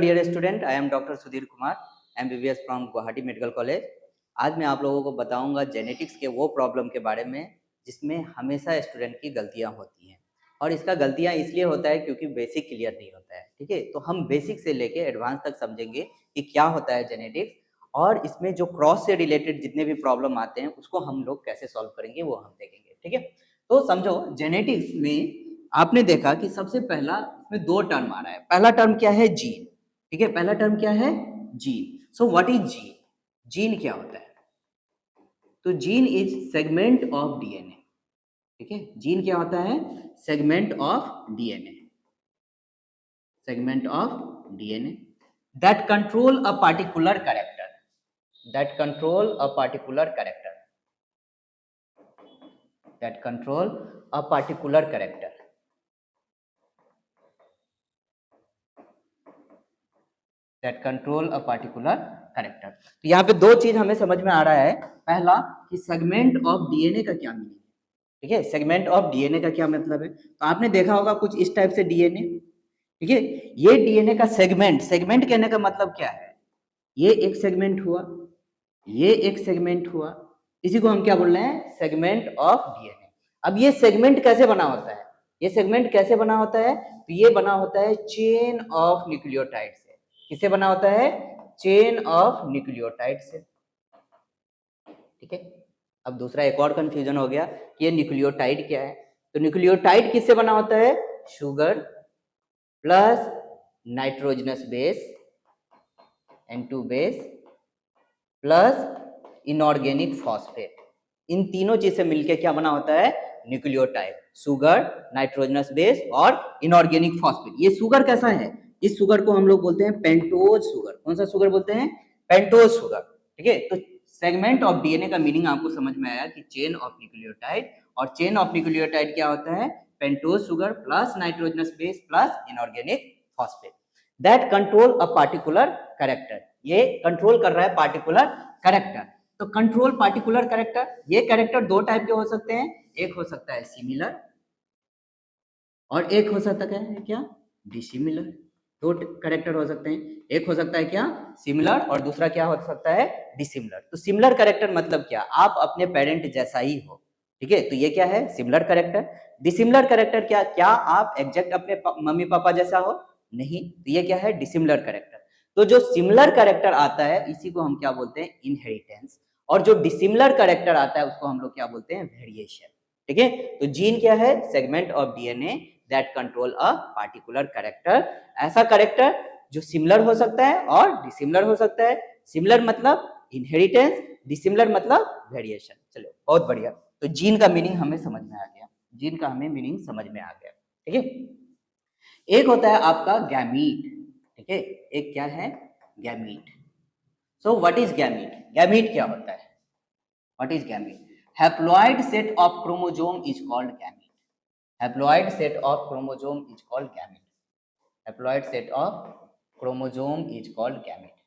Dear student, I am doctor Sudhir Kumar, MBBS from Guwahati medical college. आज मैं आप लोगों को बताऊंगा जेनेटिक्स के वो प्रॉब्लम के बारे में जिसमें हमेशा स्टूडेंट की गलतियां होती हैं। और इसका गलतियां इसलिए होता है क्योंकि बेसिक क्लियर नहीं होता है। ठीक है, तो हम बेसिक से लेके एडवांस तक समझेंगे कि क्या होता है जेनेटिक्स, और इसमें जो क्रॉस से रिलेटेड जितने भी प्रॉब्लम आते हैं उसको हम लोग कैसे सॉल्व करेंगे वो हम देखेंगे। ठीक है, तो समझो जेनेटिक्स में आपने देखा कि सबसे पहला इसमें दो टर्म आ रहा है। पहला टर्म क्या है? जीन। ठीक है, पहला टर्म क्या है? Gene. So what is gene? Gene क्या होता है? तो gene is segment of DNA. ठीक है, जीन क्या होता है? Segment of DNA. Segment of DNA that control a particular character. That control a particular character. That control a particular character. That control a particular character. तो यहाँ पे दो चीज हमें समझ में आ रहा है। पहला कि सेगमेंट ऑफ डीएनए का क्या मीनिंग है। ठीक है, सेगमेंट ऑफ डीएनए का क्या मतलब है? तो आपने देखा होगा कुछ इस टाइप से डीएनए। ठीक है, ये डीएनए का सेगमेंट, सेगमेंट कहने का मतलब क्या है? ये एक सेगमेंट हुआ, ये एक सेगमेंट हुआ, इसी को हम क्या बोल रहे हैं? Segment of DNA. अब ये सेगमेंट कैसे बना होता है? ये सेगमेंट कैसे बना होता है? तो ये बना होता है चेन ऑफ न्यूक्लियोटाइड से। किससे बना होता है? चेन ऑफ न्यूक्लियोटाइड से। ठीक है, अब दूसरा एक और कंफ्यूजन हो गया कि ये न्यूक्लियोटाइड क्या है। तो न्यूक्लियोटाइड किससे बना होता है? Sugar plus nitrogenous base N2 base plus inorganic phosphate. इन तीनों चीज से मिलके क्या बना होता है? न्यूक्लियोटाइड। शुगर, नाइट्रोजनस बेस और इनऑर्गेनिक फॉस्फेट। ये शुगर कैसा है? इस शुगर को हम लोग बोलते हैं पेंटोज शुगर। कौन सा शुगर बोलते हैं? Pentose sugar. ठीक है, तो सेगमेंट ऑफ डीएनए का मीनिंग आपको समझ में आया कि चेन ऑफ न्यूक्लियोटाइड। और चेन ऑफ न्यूक्लियोटाइड क्या होता है? Pentose sugar plus nitrogenous base plus inorganic phosphate that control a particular character. ये कंट्रोल कर रहा है पार्टिकुलर कैरेक्टर। तो कंट्रोल पार्टिकुलर कैरेक्टर, ये कैरेक्टर दो टाइप के हो सकते हैं। एक हो सकता है सिमिलर और एक हो सकता है क्या? डिसिमिलर। दो कैरेक्टर हो सकते हैं, एक हो सकता है क्या? सिमिलर, और दूसरा क्या हो सकता है? डिसिमिलर। तो सिमिलर कैरेक्टर मतलब क्या? आप अपने पेरेंट जैसा ही हो। ठीक है, तो ये क्या है? Similar character. डिसिमिलर कैरेक्टर क्या? क्या आप एग्जैक्ट अपने मम्मी पापा जैसा हो? नहीं, तो ये क्या है? Dissimilar character. तो जो सिमिलर कैरेक्टर आता है इसी को हम क्या बोलते हैं? इनहेरिटेंस। और जो डिसिमिलर कैरेक्टर आता है उसको हम लोग क्या बोलते हैं? वेरिएशन। ठीक है, तो जीन क्या है? Segment of DNA that control a particular character. ऐसा कैरेक्टर जो सिमिलर हो सकता है और डिसिमिलर हो सकता है। सिमिलर मतलब इनहेरिटेंस, डिसिमिलर मतलब वेरिएशन। चलो बहुत बढ़िया, तो जीन का मीनिंग हमें समझ में आ गया। जीन का हमें मीनिंग समझ में आ गया। ठीक है, एक होता है आपका गैमीट। ठीक है, एक क्या है? Gamete. So what is gamete? Gamete क्या होता है? What is gamete? Haploid set of chromosome is called gamete. Haploid set of chromosome is called gamete. Haploid set of chromosome is called gamete.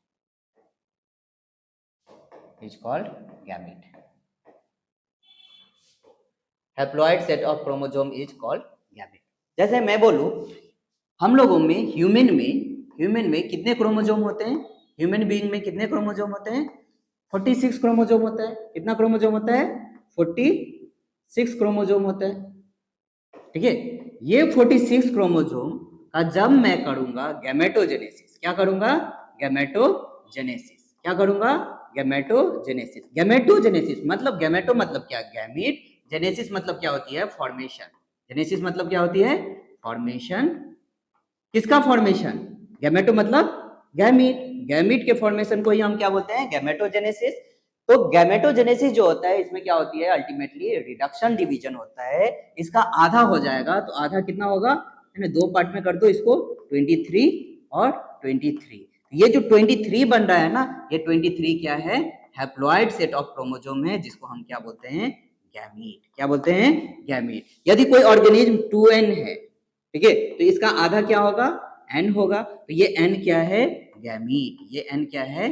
Is called gamete. Haploid set of chromosome is called gamete. जैसे मैं बोलूं, हम लोगों में human में कितने chromosome होते हैं? ह्यूमन बीइंग में कितने क्रोमोसोम होते हैं? 46 क्रोमोसोम होता है। कितना क्रोमोसोम होता है? 46 क्रोमोसोम होता है। ठीक है, ये 46 क्रोमोसोम का जब मैं करूंगा गैमेटोजेनेसिस, क्या करूंगा? गैमेटोजेनेसिस। क्या करूंगा? गैमेटोजेनेसिस। गैमेटोजेनेसिस मतलब गैमेटो मतलब क्या? गैमीट। जेनेसिस मतलब क्या होती है? फॉर्मेशन। जेनेसिस मतलब क्या होती है? फॉर्मेशन। किसका फॉर्मेशन? गैमेटो मतलब गैमीट। गैमीट के फॉर्मेशन को ही हम क्या बोलते हैं? गैमेटोजेनेसिस। तो गैमेटोजेनेसिस जो होता है इसमें क्या होती है? अल्टीमेटली रिडक्शन डिवीजन होता है। इसका आधा हो जाएगा, तो आधा कितना होगा? है ना, दो पार्ट में कर दो इसको, 23 और 23। ये जो 23 बन रहा है ना, ये 23 क्या है? हैप्लॉइड सेट ऑफ क्रोमोसोम है, जिसको हम क्या बोलते हैं? गैमीट। क्या बोलते हैं? गैमीट। यदि कोई ऑर्गेनिज्म 2n है, ठीक है, तो इसका आधा क्या होगा? n होगा। तो ये n क्या है? गैमीट। ये n क्या है?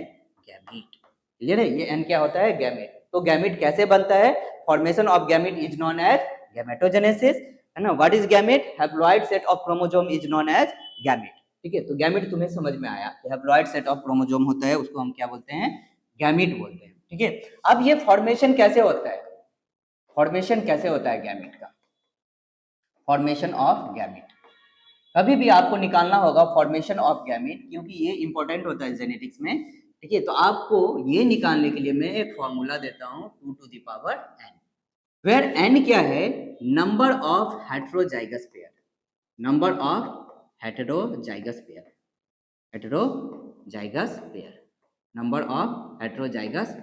गैमीट। क्लियर है? ये n क्या होता है? गैमीट। तो गैमीट कैसे बनता है? Formation of gamete is known as gametogenesis, है ना। What is gamete? Haploid set of chromosome is known as gamete. ठीक है, तो गैमेट तुम्हें समझ में आया, हैप्लॉइड सेट ऑफ क्रोमोसोम होता है, उसको हम क्या बोलते हैं, गैमेट बोलते हैं। ठीक है, अब ये फॉर्मेशन कैसे होता है, फॉर्मेशन कैसे होता है गैमेट का, फॉर्मेशन ऑफ गैमेट कभी भी आपको निकालना होगा फॉर्मेशन ऑफ गैमेट, क्योंकि ये इंपॉर्टेंट होता है जेनेटिक्स में। ठीक है, तो आपको ये निकालने के लिए मैं एक फॉर्मूला देता हूं 2 to the power n, where n क्या है, number of heterozygous pair, number of heterozygous pair, heterozygous pair, number of heterozygous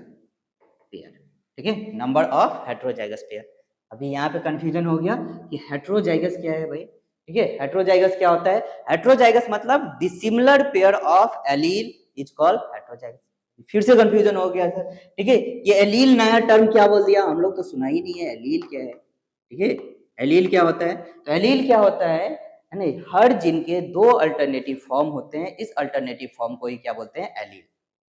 pair. ठीक है, नंबर ऑफ हेटेरोजाइगस पेयर। अभी यहाँ पे कंफ्यूजन हो गया कि हेटेरोजाइगस क्या है भाई। ठीक है, हेटेरोजाइगस क्या होता है, हेटेरोजाइगस मतलब dissimilar pair of allele is called heterozygous. फिर से कंफ्यूजन हो गया सर। ठीक है, ये एलील नया टर्म क्या बोल दिया, हम लोग तो सुना ही नहीं है एलील क्या है। ठीक है, एलील क्या होता है, तो एलील क्या होता है नहीं, हर जीन के दो अल्टरनेटिव फॉर्म होते हैं, इस अल्टरनेटिव फॉर्म को ही क्या बोलते हैं, एलील।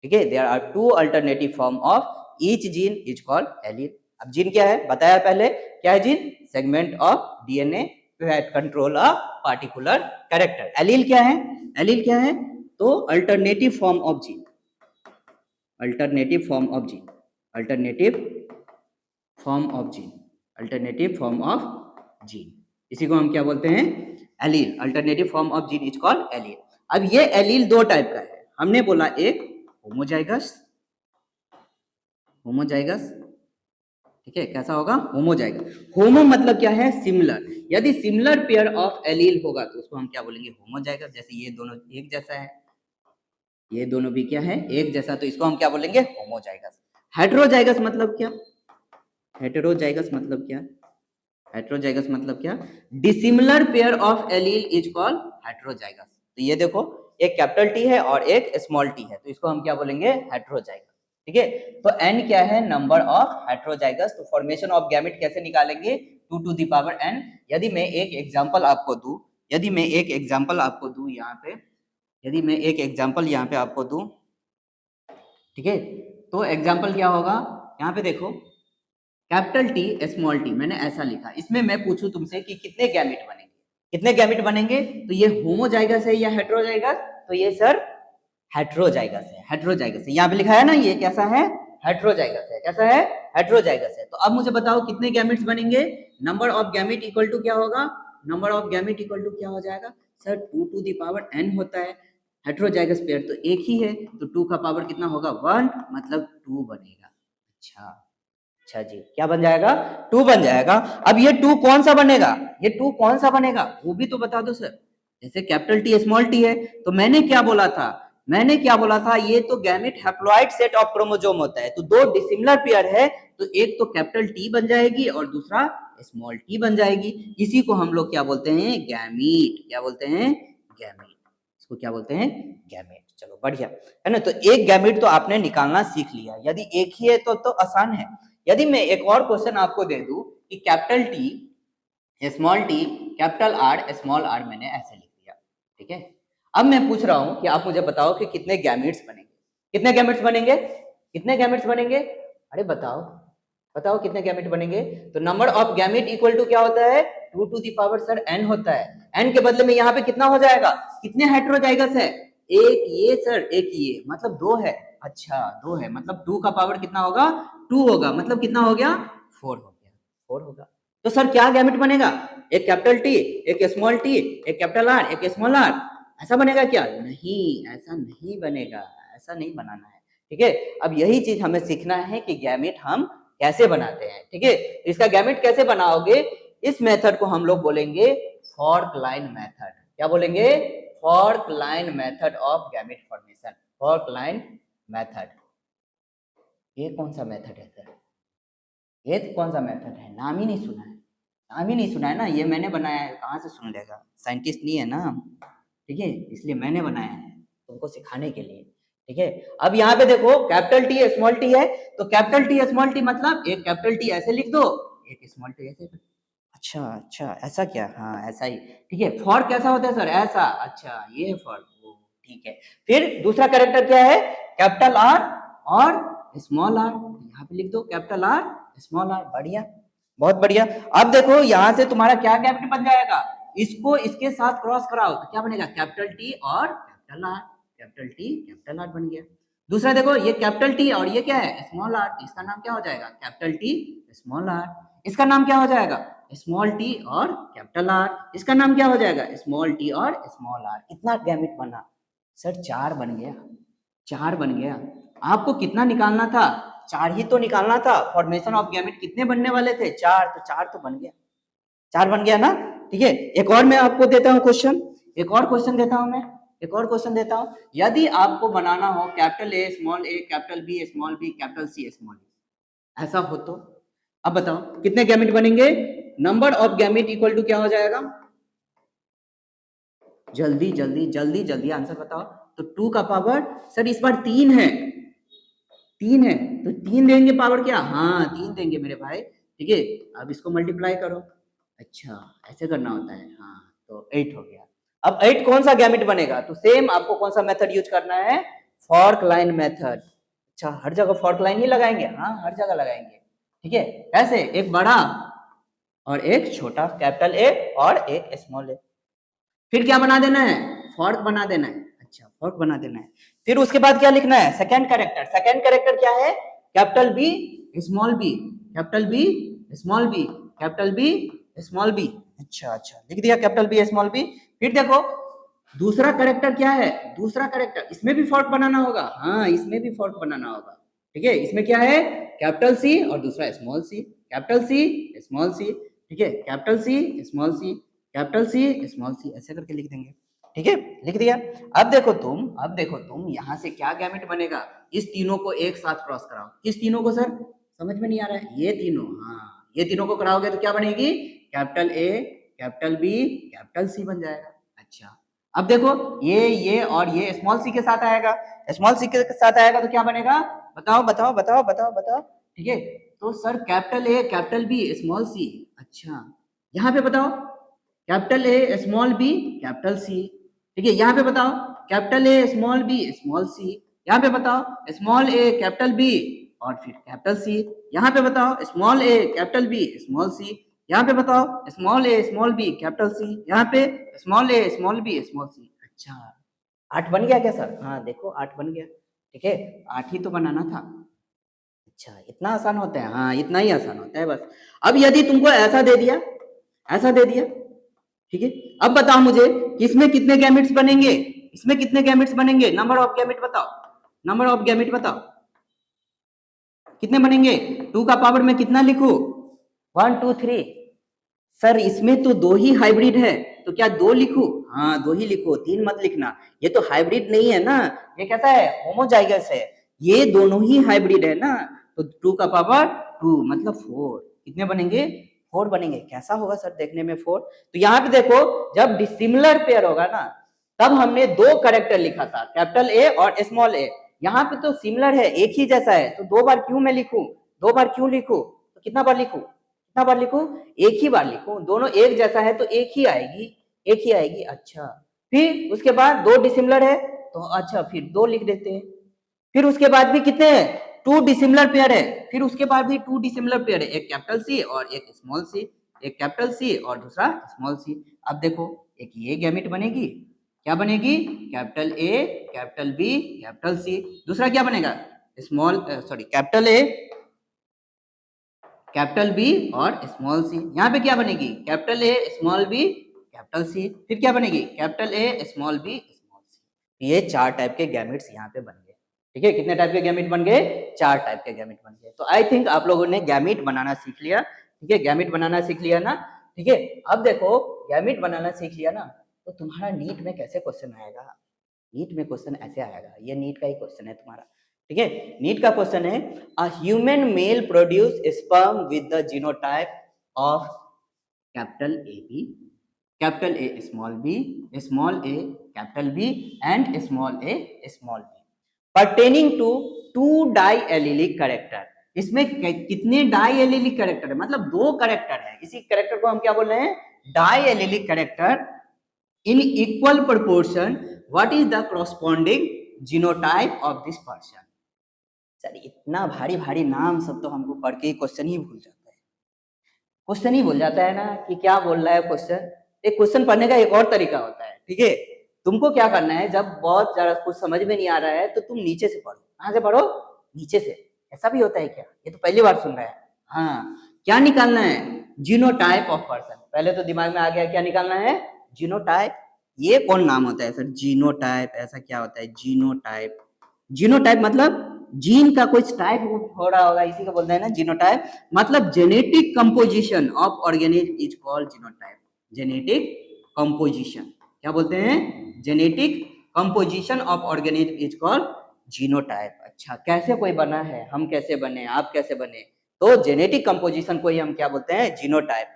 ठीक है, there are 2 alternative form of each gene is called allele. अब जीन क्या है बताया पहले, क्या है gene, segment of DNA that control a particular character। Allele क्या है, एलील क्या है, तो alternative form of gene, alternative form of gene, alternative form of gene, alternative form of gene, इसी को हम क्या बोलते हैं, allele. Alternative form of gene is called allele. अब ये एलील दो टाइप का है, हमने बोला एक होमोजाइगस, होमोजाइगस। ठीक है, कैसा होगा, होमोजाइगस। होमो मतलब क्या है, सिमिलर, यदि सिमिलर पेयर ऑफ एलील होगा तो उसको हम क्या बोलेंगे, होमोजाइगस। जैसे ये दोनों एक जैसा है, ये दोनों भी क्या है, एक जैसा, तो इसको हम क्या बोलेंगे, होमोजाइगस। हेटेरोजाइगस मतलब क्या, हेटेरोजाइगस मतलब क्या, हेटेरोजाइगस मतलब क्या, dissimilar pair of allele is called heterozygous. तो ये देखो एक कैपिटल टी है और एक स्मॉल टी है, तो इसको हम क्या बोलेंगे, हेटेरोजाइगस। ठीक है, तो n क्या है, नंबर ऑफ हेटेरोजाइगस। तो फॉर्मेशन ऑफ गैमेट कैसे निकालेंगे, 2 टू द पावर n। यदि मैं एक एग्जांपल आपको दूं, यदि मैं एक एग्जांपल आपको दूं यहाँ पे, यदि मैं एक एग्जांपल यहाँ पे आपको दूं, ठीक है, तो एग्जांपल क्या होगा, यहाँ पे देखो कैपिटल टी स्मॉल टी मैंने ऐसा लिखा, इसमें मैं पूछूं तुमसे कि कितने गैमेट बनेंगे, कितने गैमेट बनेंगे, तो ये होमोजाइगस है या हेटेरोजाइगस, तो ये सर हेटेरोजाइगस है, हेटेरोजाइगस है, यहाँ पे लिखा है ना, ये कैसा है, हेटेरोजाइगस है, कैसा है, हेटेरोजाइगस है। तो अब मुझे बताओ कितने गैमेट्स बनेंगे, number of gamete equal to क्या होगा, number of gamete equal to क्या हो जाएगा sir, 2 to the power n होता है, हेटेरोजाइगस पेयर तो एक ही है, तो 2 का पावर कितना होगा 1, मतलब 2 बनेगा। अच्छा अच्छा जी, क्या बन जाएगा, 2 बन जाएगा। अब ये 2 कौन सा बनेगा, ये 2 कौन सा बनेगा वो भी तो बता दो सर। जैसे कैपिटल टी स्मॉल टी है, तो मैंने क्या बोला था, मैंने क्या बोला था, ये तो gamete haploid set of chromosome होता है, तो दो डिसिमिलर पेयर है, तो एक तो कैपिटल टी बन जाएगी और दूसरा स्मॉल टी बन जाएगी, इसी को हम लोग क्या बोलते हैं, गैमीट। क्या बोलते हैं, गैमीट, इसको क्या बोलते हैं, गैमेट। चलो बढ़िया है ना, तो एक गैमेट तो आपने निकालना सीख लिया, यदि एक ही है तो आसान है। यदि मैं एक और क्वेश्चन आपको दे दूं कि capital T small T capital R small R, मैंने ऐसे लिख दिया, ठीक है, अब मैं पूछ रहा हूं कि आप मुझे बताओ कि कितने गैमेट्स बनेंगे, कितने गैमेट्स बनेंगे, कितने गैमेट्स बनेंगे, अरे बताओ बताओ कितने गैमेट बनेंगे। तो number of gamete equal to क्या होता है, 2 to the power sir n होता है, n के बदले में यहाँ पे कितना हो जाएगा, कितने हेटेरोजाइगस है, एक ये सर एक ये, मतलब 2 है। अच्छा 2 है, मतलब 2 का पावर कितना होगा, 2 होगा, मतलब कितना हो गया, 4 हो गया, 4 होगा। तो सर क्या गैमेट बनेगा, एक कैपिटल टी, एक स्मॉल टी, एक कैपिटल आर, एक स्मॉल आर, ऐसा बनेगा क्या, नहीं ऐसा नहीं बनेगा, ऐसा नहीं बनाना है। ठीक है, अब यही चीज हमें सीखना है कि गैमेट हम कैसे बनाते हैं। ठीक है, इसका गैमेट कैसे बनाओगे, इस मेथड को हम लोग बोलेंगे फॉर्क लाइन मेथड। क्या बोलेंगे, fork line method of gamete formation, fork line method. ये कौन सा मेथड है सर, ये कौन सा मेथड है, नाम ही नहीं सुना है, नाम ही नहीं सुना है ना, ये मैंने बनाया है, कहाँ से सुन लेगा, साइंटिस्ट नहीं है ना हम। ठीक है, इसलिए मैंने बनाया है तुमको सिखाने के लिए। ठीक है, अब यहाँ पे देखो कैपिटल टी स्मॉल टी है, तो कैपिटल टी स्मॉल टी मतलब एक कैपिटल टी ऐसे लिख दो, एक स्मॉल टी ऐसे। अच्छा अच्छा ऐसा क्या, हाँ ऐसा ही। ठीक है, फॉर कैसा होता है सर, ऐसा, अच्छा ये है फॉर, ठीक है। फिर दूसरा कैरेक्टर क्या है, कैपिटल आर और स्मॉल आर, यहाँ पे लिख दो कैपिटल आर स्मॉल आर, बढ़िया बहुत बढ़िया। अब देखो यहाँ से तुम्हारा क्या गैमेट बन जाएगा, इसको इसके साथ क्रॉस कराओ तो क्या बनेगा, कैपिटल टी और capital R, capital T capital are बन गया। दूसरा देखो ये कैपिटल टी और ये क्या है, स्मॉल आर, इसका नाम क्या हो जाएगा, कैपिटल टी स्मॉल आर। इसका नाम क्या हो जाएगा, स्मॉल टी और कैपिटल आर। इसका नाम क्या हो जाएगा, स्मॉल टी और स्मॉल आर। कितना गैमेट बना सर, 4 बन गया, 4 बन गया। आपको कितना निकालना था, 4 ही तो निकालना था। फॉर्मेशन ऑफ गैमेट कितने बनने वाले थे, 4, तो 4 तो बन गया, 4 बन गया ना। ठीक है, एक और मैं आपको देता हूं क्वेश्चन, एक और क्वेश्चन देता हूं मैं, एक और क्वेश्चन देता हूं। यदि आपको बनाना हो capital A small A capital B small B capital C small B, ऐसा हो तो अब बताओ कितने गैमेट बनेंगे, number of gamete equal to क्या हो जाएगा, जल्दी जल्दी जल्दी जल्दी आंसर बताओ। तो 2 का पावर सर इस बार 3 है, 3 है तो 3 देंगे पावर क्या, हाँ 3 देंगे मेरे भाई। ठीक है, अब इसको मल्टीप्लाई करो, अच्छा ऐसे करना होता है, हाँ तो 8 हो गया। अब 8 कौन सा गैमेट बनेगा, तो सेम आपको कौन सा मेथड यूज करना है, फॉर्क लाइन मेथड। अच्छा हर जगह फॉर्क लाइन ही लगाएंगे, हाँ हर जगह लगाएंगे। ठीक है, कैसे, एक बड़ा और एक छोटा, कैपिटल ए और एक स्मॉल ए, फिर क्या बना देना है, फॉर्क बना देना है। अच्छा फॉर्क बना देना है, फिर उसके बाद क्या लिखना है, सेकंड कैरेक्टर। सेकंड कैरेक्टर क्या है, capital B small B, capital B small B, capital B small B. अच्छा अच्छा लिख दिया कैपिटल बी स्मॉल बी। फिर देखो दूसरा कैरेक्टर क्या है, दूसरा कैरेक्टर इसमें भी फॉर्क बनाना होगा, हाँ इसमें भी फॉर्क बनाना होगा। ठीक है, इसमें क्या है, कैपिटल सी और दूसरा small C, capital C small C. ठीक है, capital C small C, capital C small C, ऐसे करके लिख देंगे। ठीक है, लिख दिया। अब देखो तुम यहाँ से क्या गैमेट बनेगा, इस तीनों को एक साथ क्रॉस कराओ। किस तीनों को सर, समझ में नहीं आ रहा है, ये तीनों, हाँ ये तीनों को कराओगे तो क्या बनेगी, capital A capital B capital C बन जाएगा। अच्छा अब देखो ये और ये स्मॉल सी के साथ आएगा, स्मॉल सी के साथ आएगा तो क्या बनेगा, बताओ बताओ बताओ बताओ बताओ। ठीक है, तो sir capital A capital B small C, अच्छा यहाँ पे बताओ capital A small B capital C. ठीक है, यहाँ पे बताओ capital A small B small C, यहाँ पे बताओ स्मॉल ए कैपिटल बी और फिर कैपिटल सी, यहाँ पे बताओ small A capital B small C, यहाँ पे बताओ small A small B capital सी, यहाँ पे small A small B small C. अच्छा 8 बन गया क्या सर, हाँ देखो 8 बन गया। ठीक है, 8 ही तो बनाना था। अच्छा इतना आसान होता है, हाँ इतना ही आसान होता है बस। अब यदि तुमको ऐसा दे दिया, ऐसा दे दिया, ठीक है, अब बताओ मुझे कि इसमें कितने गैमेट्स बनेंगे, इसमें कितने गैमेट्स बनेंगे, नंबर ऑफ गैमेट बताओ, नंबर ऑफ गैमेट बताओ कितने बनेंगे, 2 का पावर में कितना लिखूं, 1 2 3। सर इसमें तो 2 ही हाइब्रिड है, तो क्या 2 लिखूं, हाँ 2 ही लिखो, 3 मत लिखना, ये तो हाइब्रिड नहीं है ना, ये कैसा है, होमोजाइगस है, ये दोनों ही हाइब्रिड है ना। तो 2 का पावर 2 मतलब 4, कितने बनेंगे, 4 बनेंगे। कैसा होगा सर देखने में 4, तो यहाँ पे देखो जब डिसिमिलर पेयर होगा ना तब हमने 2 कैरेक्टर लिखा था, कैपिटल ए और स्मॉल ए, यहाँ पे तो सिमिलर है, एक ही जैसा है, तो 2 बार क्यों मैं लिखूं, 2 बार क्यों लिखूं, तो कितना बार लिखूं, कितना बार लिखूं, एक ही बार लिखूं, दोनों एक जैसा है तो एक ही आएगी, एक ही आएगी। अच्छा फिर उसके बाद 2 डिसिमिलर है तो अच्छा फिर 2 लिख देते हैं, फिर उसके बाद भी कितने हैं, 2 डिसिमिलर पेयर है, फिर उसके बाद भी 2 डिसिमिलर पेयर है, एक कैपिटल सी और एक स्मॉल सी, एक कैपिटल सी और दूसरा स्मॉल सी। अब देखो एक ये गैमेट बनेगी, क्या बनेगी, capital A capital B capital C, दूसरा क्या बनेगा, small sorry capital A capital B और स्मॉल सी, यहाँ पे क्या बनेगी, capital A small B capital C, फिर क्या बनेगी, capital A small B small C. ये 4 टाइप के गैमेट्स यहाँ पे बन गए। ठीक है, कितने टाइप के गैमेट बन गए, 4 टाइप के गैमेट बन गए। तो आई थिंक आप लोगों ने गैमेट बनाना सीख लिया। ठीक है, गैमेट बनाना सीख लिया ना। ठीक है, अब देखो गैमेट बनाना सीख लिया ना, तो तुम्हारा नीट में कैसे क्वेश्चन आएगा, नीट में क्वेश्चन ऐसे आएगा, ये नीट का ही क्वेश्चन है तुम्हारा। ठीक है, नीट का क्वेश्चन है, a human male produce sperm with the genotype of capital A B, capital A small A capital B and small A small B pertaining to 2 diallelic character. इसमें कितने डाइएलिलिक character है, मतलब 2 कैरेक्टर है, इसी character को हम क्या बोल रहे हैं, diallelic character in equal proportion, what is the corresponding genotype of this person. Sir इतना भारी भारी नाम सब तो हमको पढ़ के क्वेश्चन ही भूल जाता है, क्वेश्चन ही भूल जाता है ना कि क्या बोल रहा है क्वेश्चन। एक क्वेश्चन पढ़ने का एक और तरीका होता है, ठीक है। तुमको क्या करना है, जब बहुत ज्यादा कुछ समझ में नहीं आ रहा है तो तुम नीचे से पढ़ो। कहाँ से पढ़ो? नीचे से। ऐसा भी होता है क्या? ये तो पहली बार सुन रहा है। हाँ, क्या निकालना है? Genotype of person. पहले तो दिमाग में आ गया क्या निकालना है? जीनोटाइप। ये कौन नाम होता है सर? जीनोटाइप, ऐसा क्या होता है जीनोटाइप? जीनोटाइप मतलब जीन का कुछ टाइप हो रहा होगा, इसी को बोलते हैं ना जीनोटाइप। मतलब genetic composition of organism is called genotype. Genetic composition, क्या बोलते हैं? Genetic composition of organism is called genotype. अच्छा, कैसे कोई बना है, हम कैसे बने, आप कैसे बने, तो जेनेटिक कंपोजिशन को ही हम क्या बोलते हैं? जीनोटाइप।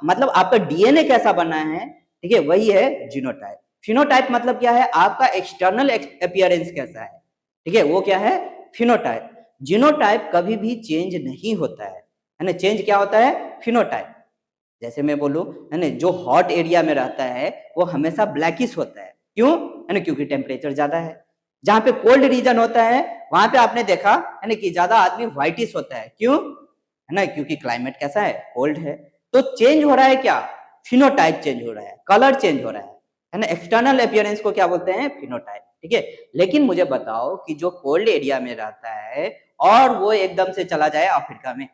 मतलब आपका डीएनए कैसा बना है, ठीक है, वही है जीनोटाइप। फिनोटाइप मतलब क्या है? आपका एक्सटर्नल अपीयरेंस कैसा है, ठीक है, वो क्या है? फिनोटाइप। जीनोटाइप कभी भी चेंज नहीं होता है ना। चेंज क्या होता है? फिनोटाइप। जैसे मैं बोलूं, है ना, जो हॉट एरिया में रहता है वो हमेशा ब्लैकिश होता है। क्यों? है ना, क्योंकि टेम्परेचर ज्यादा है। जहां पे कोल्ड रीजन होता है वहां पे आपने देखा है ना कि ज्यादा आदमी व्हाइटिश होता है। क्यों? है ना, क्योंकि क्लाइमेट कैसा है? कोल्ड है। तो चेंज हो रहा है क्या? फिनोटाइप चेंज हो रहा है, कलर चेंज हो रहा है ना। एक्सटर्नल अपीयरेंस को क्या बोलते हैं? फिनोटाइप, ठीक है। लेकिन मुझे बताओ कि जो कोल्ड एरिया में रहता है और वो एकदम से चला जाए अफ्रीका में,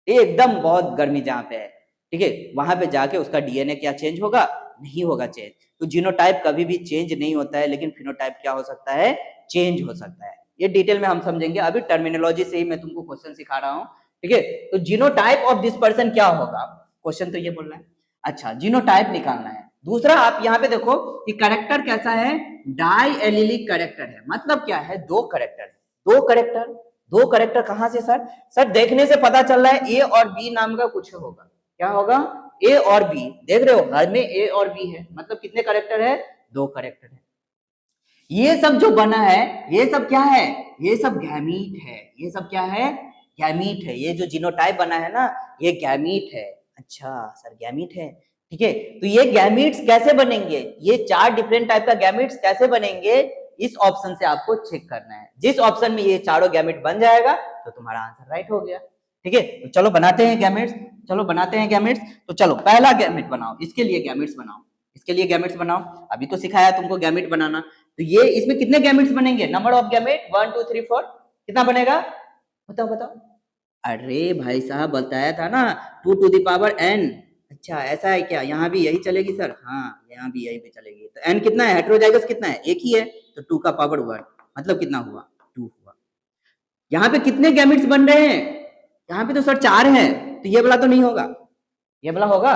एकदम बहुत गर्मी जहां पे है, ठीक है, वहां पे जाके उसका डीएनए क्या चेंज होगा? नहीं होगा चेंज। तो जीनोटाइप कभी भी चेंज नहीं होता है, लेकिन फिनोटाइप क्या हो सकता है? चेंज हो सकता है। ये डिटेल में हम समझेंगे, अभी टर्मिनोलॉजी से ही मैं तुमको क्वेश्चन सिखा रहा हूँ, ठीक है। तो जीनोटाइप ऑफ दिस पर्सन क्या होगा? क्वेश्चन तो ये बोल रहा है। अच्छा, जीनोटाइप निकालना है। दूसरा, आप यहाँ पे देखो कि करेक्टर कैसा है? डाई एलिलिक करेक्टर है। मतलब क्या है? दो करेक्टर। दो करेक्टर, दो करेक्टर कहां से सर? सर देखने से पता चल रहा है ए और बी नाम का कुछ होगा। क्या होगा? ए और बी। देख रहे हो, हर में ए और बी है, मतलब कितने करेक्टर है? दो करेक्टर है। ये सब जो बना है, ये सब क्या है? ये सब गैमीट है। ये सब क्या है? गैमीट है। ये जो जीनोटाइप बना है ना, ये गैमीट है। अच्छा सर, गैमीट है, ठीक है। तो ये गैमीट्स कैसे बनेंगे? ये चार डिफरेंट टाइप का गैमीट्स कैसे बनेंगे? इस ऑप्शन से आपको चेक करना है। जिस ऑप्शन में ये चारों गैमेट बन जाएगा तो तुम्हारा आंसर राइट हो गया, ठीक है। तो चलो बनाते हैं गैमेट्स। चलो बनाते हैं गैमेट्स। तो चलो पहला गैमेट बनाओ, इसके लिए गैमेट्स बनाओ, इसके लिए गैमेट्स बनाओ। अभी तो सिखाया तुमको गैमेट बनाना। तो ये इसमें कितने गैमेट्स बनेंगे? नंबर ऑफ गैमेट 1 2 3 4 कितना बनेगा? बताओ बताओ। अरे भाई साहब, बताया था ना, 2 टू द पावर n। अच्छा ऐसा है क्या? यहाँ भी यही चलेगी सर? हाँ, यहाँ भी यही भी चलेगी। तो n कितना है? हेटेरोजाइगस कितना है? एक ही है, तो 2 का पावर 1 मतलब कितना हुआ? 2 हुआ। यहाँ पे कितने गैमेट्स बन रहे हैं? यहाँ पे तो सर 4 है, तो ये वाला तो नहीं होगा। ये वाला होगा?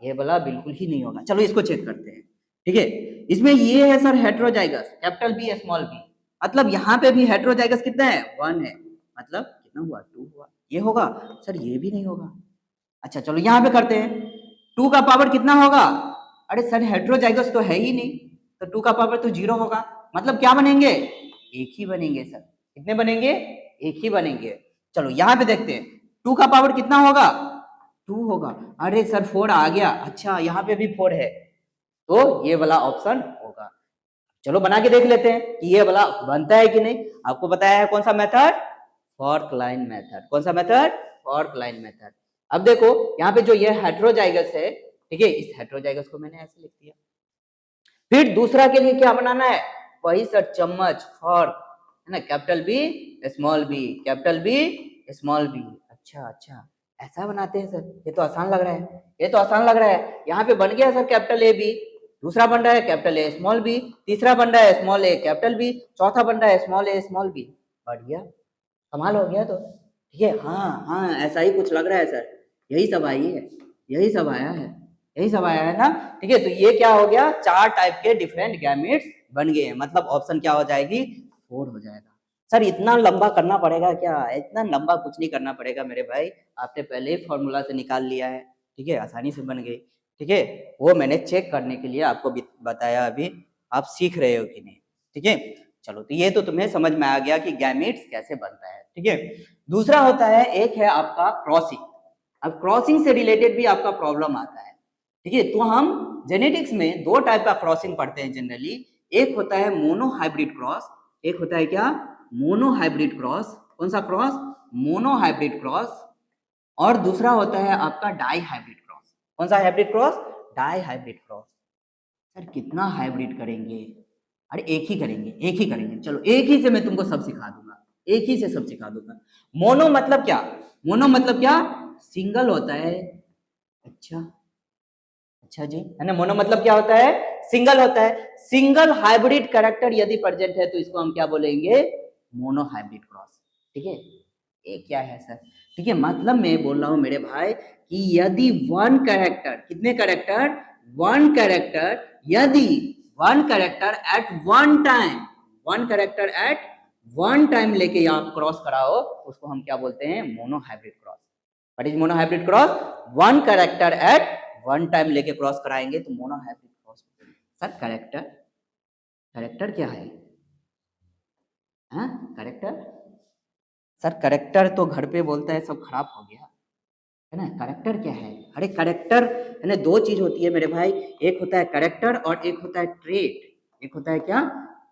ये वाला बिल्कुल ही नहीं होगा। चलो इसको चेक करते हैं, ठीक है। इसमें ये है sir heterozygous, capital B small B. मतलब यहाँ पे भी हेटेरोजाइगस कितना है? 1 है, मतलब कितना हुआ? 2 हुआ। ये होगा? सर ये भी नहीं होगा। अच्छा चलो यहाँ पे करते हैं। 2 का पावर कितना होगा? अरे सर हेटेरोजाइगस तो है ही नहीं, तो 2 का पावर तो 0 होगा। मतलब क्या बनेंगे? एक ही बनेंगे सर। कितने बनेंगे? एक ही बनेंगे। चलो यहाँ पे देखते हैं, 2 का पावर कितना होगा? 2 होगा। अरे सर 4 आ गया। अच्छा यहाँ पे भी 4 है, तो ये वाला ऑप्शन होगा। चलो बना के देख लेते हैं कि ये वाला बनता है कि नहीं। आपको बताया है कौन सा मेथड? Fork line method. कौन सा मेथड? Fork line method. अब देखो यहाँ पे जो ये हेटेरोजाइगस है, ठीक है, इस हेटेरोजाइगस को मैंने ऐसे लिख दिया। फिर दूसरा के लिए क्या बनाना है? वही सर, चम्मच, फॉर्क, है ना, capital B small B, capital B small B. अच्छा अच्छा, ऐसा बनाते हैं सर? ये तो आसान लग रहा है, ये तो आसान लग रहा है। यहाँ पे बन गया सर कैपिटल ए बी, दूसरा बन रहा है कैपिटल ए स्मॉल बी, तीसरा बन रहा है स्मॉल ए कैपिटल बी, चौथा बन रहा है स्मॉल ए स्मॉल बी। बढ़िया, कमाल हो गया। तो ठीक है, हाँ हाँ, ऐसा ही कुछ लग रहा है सर। यही सब आई है, यही सब आया है, यही सब आया है ना। ठीक है, तो ये क्या हो गया? 4 टाइप के डिफरेंट गैमेट्स बन गए हैं। मतलब ऑप्शन क्या हो जाएगी? 4 हो जाएगा। सर इतना लंबा करना पड़ेगा क्या? इतना लंबा कुछ नहीं करना पड़ेगा मेरे भाई, आपने पहले ही फॉर्मूला से निकाल लिया है, ठीक है, आसानी से बन गई। ठीक है, वो मैंने चेक करने के लिए आपको बताया, अभी आप सीख रहे हो कि नहीं। ठीक है, चलो तो ये तो तुम्हें समझ में आ गया कि गैमेट्स कैसे बनता है। ठीक है, दूसरा होता है, एक है आपका क्रॉसिंग। अब क्रॉसिंग से रिलेटेड भी आपका प्रॉब्लम आता है। ठीक है, तो हम जेनेटिक्स में 2 टाइप का क्रॉसिंग पढ़ते हैं जनरली। एक होता है मोनो हाइब्रिड क्रॉस, एक होता है क्या? Mono hybrid cross. कौन सा क्रॉस? Mono hybrid cross. और दूसरा होता है आपका डाई हाइब्रिड क्रॉस। कौन सा hybrid cross? Dihybrid cross. Sir कितना हाइब्रिड करेंगे? अरे एक ही करेंगे, एक ही करेंगे, चलो एक ही से मैं तुमको सब सिखा दूंगा, एक ही से सब सिखा दूंगा। मोनो मतलब क्या? मोनो मतलब क्या? सिंगल होता है। अच्छा, अच्छा जी, है ना। मोनो मतलब क्या होता है? सिंगल होता है। सिंगल हाइब्रिड कैरेक्टर यदि प्रेजेंट है तो इसको हम क्या बोलेंगे? Mono hybrid cross. ठीक है, ये क्या है सर? ठीक है, मतलब मैं बोल रहा हूं मेरे भाई कि यदि वन कैरेक्टर, कितने कैरेक्टर? वन कैरेक्टर, यदि one character at one time, one character at one time लेके आप क्रॉस कराओ उसको हम क्या बोलते हैं? Monohybrid cross. What is monohybrid cross? One character at one time लेके क्रॉस कराएंगे तो monohybrid cross. Sir character, character क्या है? हाँ कैरेक्टर, सर कैरेक्टर तो घर पे बोलता है सब खराब हो गया, है ना। कैरेक्टर क्या है? अरे कैरेक्टर है ना, दो चीज होती है मेरे भाई, एक होता है कैरेक्टर और एक होता है ट्रेट। एक होता है क्या?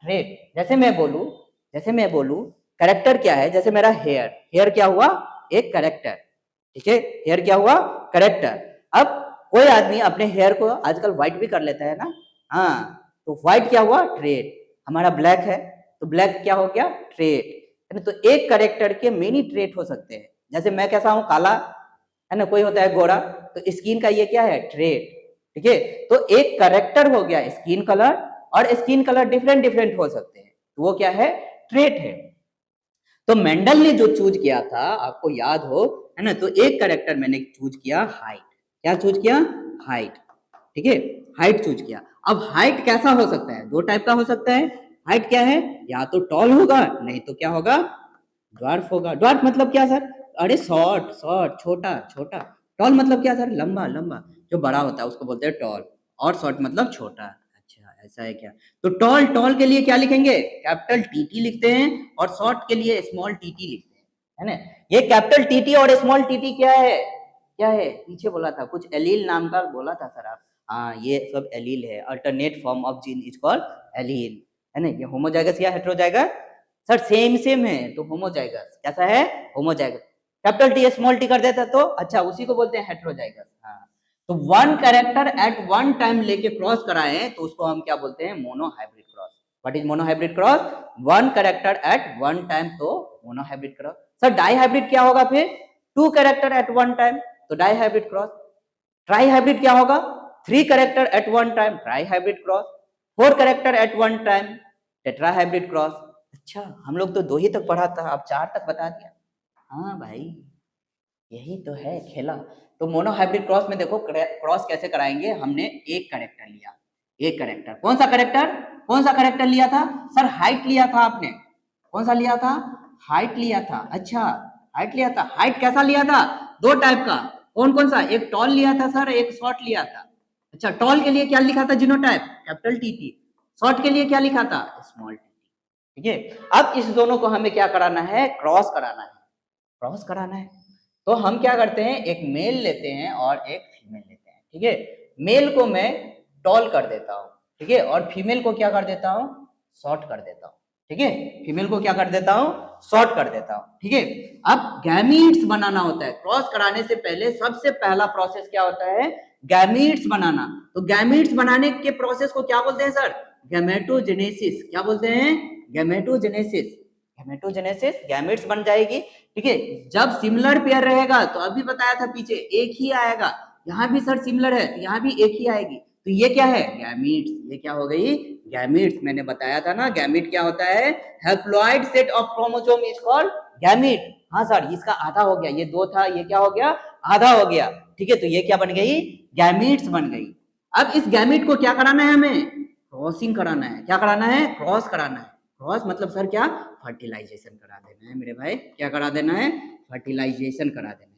ट्रेट। जैसे मैं बोलूं, जैसे मैं बोलूं कैरेक्टर क्या है, जैसे मेरा हेयर, हेयर क्या हुआ? एक कैरेक्टर। ठीक है, हेयर क्या हुआ? कैरेक्टर। अब कोई आदमी अपने हेयर को आजकल व्हाइट भी कर लेता है ना, हाँ, तो व्हाइट क्या हुआ? ट्रेट। हमारा ब्लैक है तो ब्लैक क्या हो गया? ट्रेट। है ना, तो एक कैरेक्टर के मेनी ट्रेट हो सकते हैं। जैसे मैं कैसा हूं? काला, है ना, कोई होता है गोरा, तो स्किन का ये क्या है? ट्रेट। ठीक है, तो एक करेक्टर हो गया स्किन कलर, और स्किन कलर डिफरेंट डिफरेंट हो सकते हैं, तो वो क्या है? ट्रेट है। तो मेंडल ने जो चूज किया था, आपको याद हो, है ना, तो एक करेक्टर मैंने चूज किया हाइट। क्या चूज किया? हाइट। ठीक है, हाइट चूज किया। अब हाइट कैसा हो सकता है? दो टाइप का हो सकता है। हाइट क्या है? या तो टॉल होगा, नहीं तो क्या होगा? ड्वार्फ होगा। ड्वार्फ मतलब क्या सर? अरे शॉर्ट, शॉर्ट, छोटा छोटा। टॉल मतलब क्या सर? लंबा लंबा, जो बड़ा होता है उसको बोलते हैं टॉल, और शॉर्ट मतलब छोटा। अच्छा ऐसा है क्या? तो टॉल, टॉल के लिए क्या लिखेंगे? कैपिटल टीटी लिखते हैं, और शॉर्ट के लिए स्मॉल टीटी लिखते हैं, है ना। ये कैपिटल टीटी और स्मॉल टीटी क्या है? क्या है? पीछे बोला था कुछ एलील नाम का बोला था सर आप। हाँ ये सब एलील है, alternate form of gene is called allele, है ना। ये होमोजाइगस या हेटेरोजाइगस? सर सेम सेम है तो होमोजाइगस। कैसा है? Homozygous. Capital T small T कर देता तो अच्छा उसी को बोलते हैं हेटेरोजाइगस। हाँ, तो one character at one time लेके क्रॉस कराए तो उसको हम क्या बोलते हैं? Monohybrid cross. What is monohybrid cross? One character at one time, तो monohybrid cross. Sir dihybrid क्या होगा फिर? Two character at one time, तो dihybrid cross. Trihybrid क्या होगा? Three character at one time, trihybrid cross. Four character at one time, tetrahybrid cross. अच्छा हम लोग तो दो ही तक पढ़ा था, आप चार तक बता दिया। हाँ भाई, यही तो है खेला। तो मोनो हाइब्रिड क्रॉस में देखो क्रॉस कैसे कराएंगे। हमने एक कैरेक्टर लिया, एक कैरेक्टर, कौन सा कैरेक्टर? कौन सा कैरेक्टर लिया था सर? हाइट लिया था आपने। कौन सा लिया था? हाइट लिया था। अच्छा हाइट लिया था। हाइट कैसा लिया था? दो टाइप का। कौन कौन सा? एक टॉल लिया था सर, एक शॉर्ट लिया था। अच्छा टॉल के लिए क्या लिखा था? Genotype capital T T. Short के लिए क्या लिखा था? Small T. ठीक है, अब इस दोनों को हमें क्या कराना है? क्रॉस कराना है। क्रॉस कराना है तो हम क्या करते हैं? एक मेल लेते हैं और एक फीमेल लेते हैं। ठीक है, मेल को मैं टॉल कर देता हूं, ठीक है, और फीमेल को क्या कर देता हूं? शॉर्ट कर देता हूं। ठीक है, फीमेल को क्या कर देता हूं? शॉर्ट कर देता हूं। ठीक है, अब गैमीट्स बनाना होता है। क्रॉस कराने से पहले सबसे पहला प्रोसेस क्या होता है? गैमीट्स बनाना। तो गैमीट्स बनाने के प्रोसेस को क्या बोलते हैं सर? गैमेटोजेनेसिस। क्या बोलते हैं? गैमेटोजेनेसिस। गैमेटोजेनेसिस, गैमेट्स बन जाएगी। ठीक है, जब सिमिलर पेयर रहेगा तो अभी बताया था पीछे एक ही आएगा, यहाँ भी सर सिमिलर है तो यहाँ भी एक ही आएगी, तो ये क्या है? गैमीट्स। ये क्या हो गई? गैमीट्स। मैंने बताया था ना गैमीट क्या होता है? Haploid set of chromosome is called gamete. हाँ सर, इसका आधा हो गया, ये दो था, ये क्या हो गया? आधा हो गया। ठीक है, तो ये क्या बन गई? गैमीट्स बन गई। अब इस गैमीट को क्या कराना है? हमें क्रॉसिंग कराना है। क्या कराना है? क्रॉस कराना है। क्रॉस मतलब सर क्या? फर्टिलाइजेशन करा देना है मेरे भाई। क्या करा देना है? फर्टिलाइजेशन करा देना है।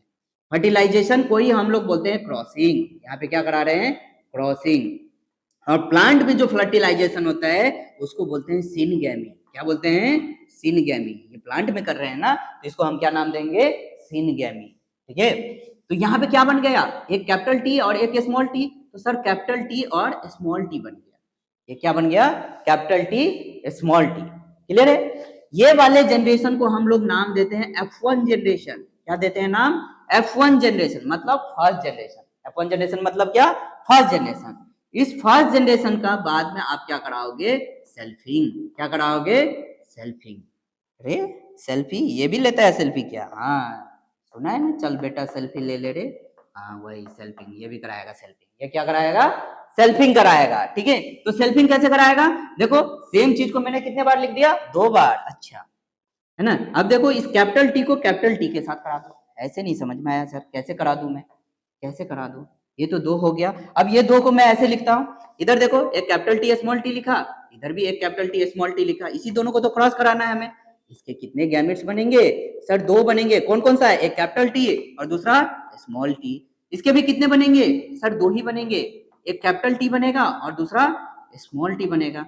फर्टिलाइजेशन को ही हम लोग बोलते हैं क्रॉसिंग। यहाँ पे क्या करा रहे हैं? क्रॉसिंग। और प्लांट में जो फर्टिलाइजेशन होता है उसको बोलते हैं सिनगैमी। क्या बोलते हैं? सिनगैमी। ये प्लांट में कर रहे हैं ना, तो इसको हम क्या नाम देंगे? सिनगैमी। ठीक है, तो यहाँ पे क्या बन गया? एक कैपिटल टी और एक स्मॉल टी, तो सर कैपिटल टी और स्मॉल टी बन गया। ये क्या बन गया? Capital T small T. Clear है? ये वाले जनरेशन को हम लोग नाम देते हैं F1 जनरेशन। क्या देते हैं नाम? F1 जनरेशन मतलब फर्स्ट जनरेशन। F1 जनरेशन मतलब क्या? First generation. इस फर्स्ट जनरेशन का बाद में आप क्या कराओगे, सेल्फिंग। क्या कराओगे, सेल्फिंग। अरे सेल्फी ये भी लेता है सेल्फी क्या, हाँ सुना है ना, चल बेटा सेल्फी ले ले रे, हाँ वही सेल्फिंग, ये भी कराएगा सेल्फिंग। ये क्या कराएगा, सेल्फिंग कराएगा। ठीक है, तो सेल्फिंग कैसे कराएगा, देखो सेम चीज को मैंने कितने बार लिख दिया, 2 बार। अच्छा है ना। अब देखो इस कैपिटल टी को कैपिटल टी के साथ करा दो। ऐसे नहीं समझ में आया सर, कैसे करा दूं मैं, कैसे करा दूं, ये तो 2 हो गया। अब ये 2 को मैं ऐसे लिखता हूँ, इधर देखो एक कैपिटल टी स्मॉल टी लिखा, इधर भी एक कैपिटल टी स्मॉल टी लिखा, इसी दोनों को तो क्रॉस कराना है हमें। इसके कितने गैमेट्स बनेंगे सर, 2 बनेंगे। कौन कौन सा है, एक कैपिटल टी और दूसरा स्मॉल टी। इसके भी कितने बनेंगे सर, 2 ही बनेंगे, एक कैपिटल टी बनेगा और दूसरा स्मॉल टी बनेगा।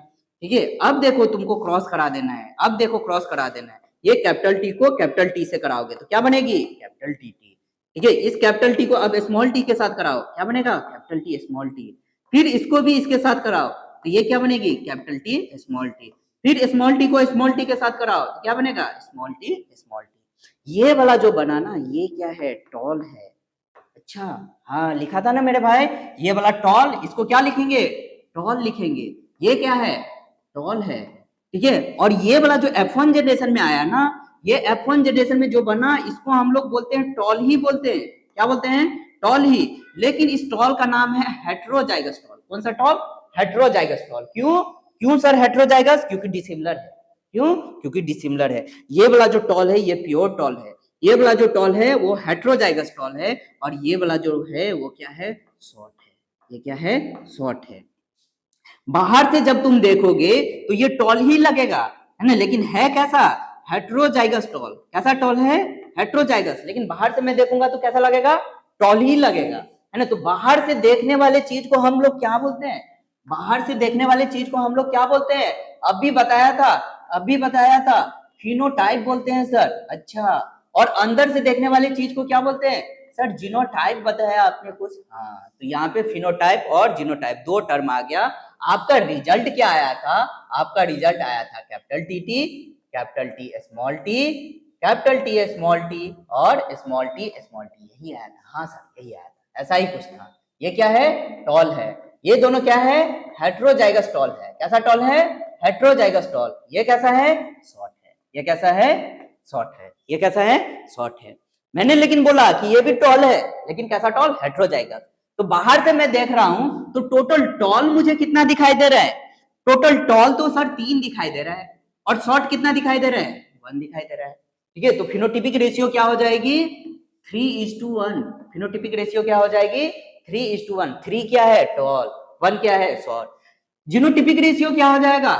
ठीक है, अब देखो तुमको क्रॉस करा देना है, अब देखो क्रॉस करा देना है, ये कैपिटल टी को कैपिटल टी से कराओगे तो क्या बनेगी, कैपिटल टी टी। ठीक है, इस कैपिटल टी को अब स्मॉल टी के साथ कराओ, क्या बनेगा, कैपिटल टी स्मॉल टी। फिर इसको भी इसके साथ कराओ तो ये क्या बनेगी, कैपिटल टी स्मॉल टी। फिर स्मॉल टी को स्मॉल टी के साथ कराओ तो क्या बनेगा, स्मॉल टी स्मॉल टी। ये वाला जो बना ना, ये क्या है, टॉल है। अच्छा हाँ लिखा था ना मेरे भाई, ये वाला टॉल, इसको क्या लिखेंगे, टॉल लिखेंगे। ये क्या है, टॉल है। ठीक है, और ये वाला जो F1 जनरेशन में आया ना, ये F1 जनरेशन में जो बना, इसको हम लोग बोलते हैं टॉल ही बोलते हैं। क्या बोलते हैं, टॉल ही। लेकिन इस टॉल का नाम है हेट्रोजाइगस टॉल। कौन सा टॉल, हेट्रोजाइगस टॉल। क्यों, क्यों सर हेट्रोजाइगस, क्योंकि डिसिमिलर है। क्यों, क्योंकि डिसिमिलर है। ये वाला जो टॉल है ये प्योर टॉल है, ये वाला जो टॉल है वो हेट्रोजाइगस टॉल है, और ये वाला जो है वो क्या है, शॉर्ट है। ये क्या है, शॉर्ट है। बाहर से जब तुम देखोगे तो ये टॉल ही लगेगा, है ना, लेकिन है कैसा, हेट्रोजाइगस टॉल। कैसा टॉल है, हेट्रोजाइगस। लेकिन बाहर से मैं देखूंगा तो कैसा लगेगा, टॉल ही लगेगा, है ना। तो बाहर से देखने वाले चीज को हम लोग क्या बोलते हैं, बाहर से देखने वाले चीज को हम लोग क्या बोलते हैं, अभी बताया था, अभी बताया था, फिनोटाइप बोलते हैं सर। अच्छा, और अंदर से देखने वाली चीज को क्या बोलते हैं सर, जीनोटाइप बताया आपने कुछ, हाँ। तो यहाँ पे फिनोटाइप और जीनोटाइप 2 टर्म आ गया। आपका रिजल्ट क्या आया था, आपका रिजल्ट आया था capital T T, capital T small T, capital T small T और स्मॉल टी स्मॉल टी, यही आया था। हाँ सर यही आया था, ऐसा ही कुछ था। ये क्या है, टॉल है। ये दोनों क्या है, हेट्रोजाइगस टॉल है। कैसा टॉल है, हेट्रोजाइगस टॉल। ये कैसा है, शॉर्ट है। ये कैसा है, शॉर्ट है। ये कैसा है, शॉर्ट है। मैंने लेकिन बोला कि ये भी टॉल है, लेकिन कैसा टॉल, हेट्रोजाइगस। तो बाहर से मैं देख रहा हूं तो टोटल टॉल मुझे कितना दिखाई दे रहा है, टोटल टॉल तो सर 3 दिखाई दे रहा है, और शॉर्ट कितना दिखाई दे रहा है, 1 दिखाई दे रहा है। ठीक है, तो फिनोटिपिक रेशियो क्या हो जाएगी, 3:1। फिनोटिपिक रेशियो क्या हो जाएगी, 3:1। 3 क्या है, टॉल, 1 क्या है, शॉर्ट। जीनोटिपिक रेशियो क्या हो जाएगा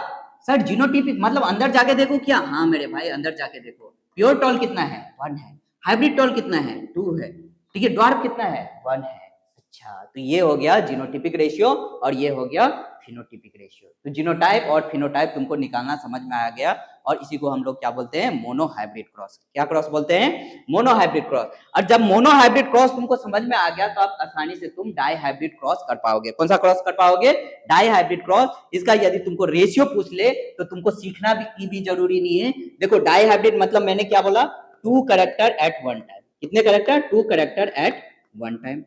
सर, जीनोटिपिक मतलब अंदर जाके देखो क्या, हाँ मेरे भाई अंदर जाके देखो, प्योर टॉल कितना है, 1 है। हाइब्रिड टॉल कितना है, 2 है। ठीक है, ड्वार्फ कितना है, 1 है। अच्छा, तो ये हो गया जीनोटिपिक रेशियो और ये हो गया फिनोटिपिक रेशियो। तो जीनोटाइप और फिनोटाइप तुमको निकालना समझ में आ गया, और इसी को हम लोग क्या बोलते हैं, मोनोहाइब्रिड क्रॉस। क्या क्रॉस बोलते हैं, मोनोहाइब्रिड क्रॉस। और जब मोनोहाइब्रिड क्रॉस तुमको समझ में आ गया तो आप आसानी से तुम डाई हाइब्रिड क्रॉस कर पाओगे। कौन सा क्रॉस कर पाओगे, डाई हाइब्रिड क्रॉस। इसका यदि तुमको रेशियो पूछ ले तो तुमको सीखना भी जरूरी नहीं है। देखो डाई हाइब्रिड मतलब मैंने क्या बोला, 2 कैरेक्टर एट 1 टाइम। कितने कैरेक्टर, 2 कैरेक्टर एट 1 टाइम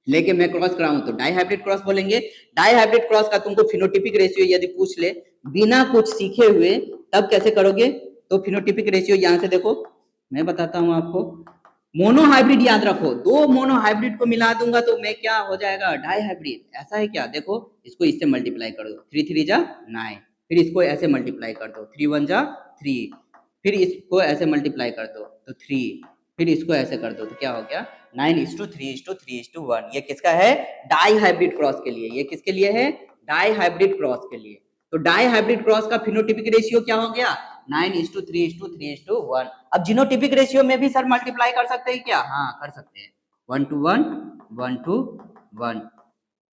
लेके मैं क्रॉस कराऊं तो डाई हाइब्रिड क्रॉस बोलेंगे। डाई हाइब्रिड क्रॉस का तुमको फिनोटिपिक रेशियो यदि पूछ ले बिना कुछ सीखे हुए, तब कैसे करोगे, तो फिनोटिपिक रेशियो यहां से देखो, मैं बताता हूं आपको। मोनो हाइब्रिड याद रखो, 2 मोनो हाइब्रिड को मिला दूंगा तो मैं क्या हो जाएगा, डाई हाइब्रिड। ऐसा है क्या, देखो इसको इससे मल्टीप्लाई कर दो, 3 3 जा 9, फिर इसको ऐसे मल्टीप्लाई कर दो, 3 1 जा 3, फिर इसको ऐसे मल्टीप्लाई कर दो तो 3, फिर इसको ऐसे कर दो तो क्या हो गया, 9:3:3:1। ये किसका है, डाई हाइब्रिड क्रॉस के लिए। ये किसके लिए है, डाई हाइब्रिड क्रॉस के लिए। तो डाई हाइब्रिड क्रॉस का फिनोटिपिक रेशियो क्या हो गया, 9:3:3:1। अब जीनोटिपिक रेशियो में भी सर मल्टीप्लाई कर सकते हैं क्या, हाँ कर सकते हैं, 1:1, 1:1।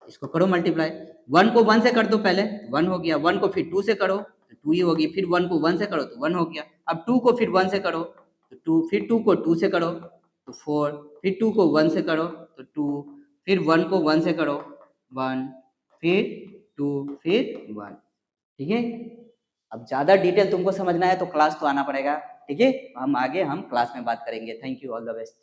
इसको करो मल्टीप्लाई, 1 को 1 से कर दो, पहले 1 हो गया, 1 को फिर 2 से करो तो 2 ही होगी, फिर 1 को 1 से करो तो 1 हो गया। अब 2 को फिर 1 से करो तो 2, फिर 2 को 2 से करो तो 4, फिर 2 को 1 से करो तो 2, फिर 1 को 1 से करो 1, फिर 2, फिर 1। ठीक है, अब ज्यादा डिटेल तुमको समझना है तो क्लास तो आना पड़ेगा। ठीक है, हम आगे हम क्लास में बात करेंगे। Thank you, all the best.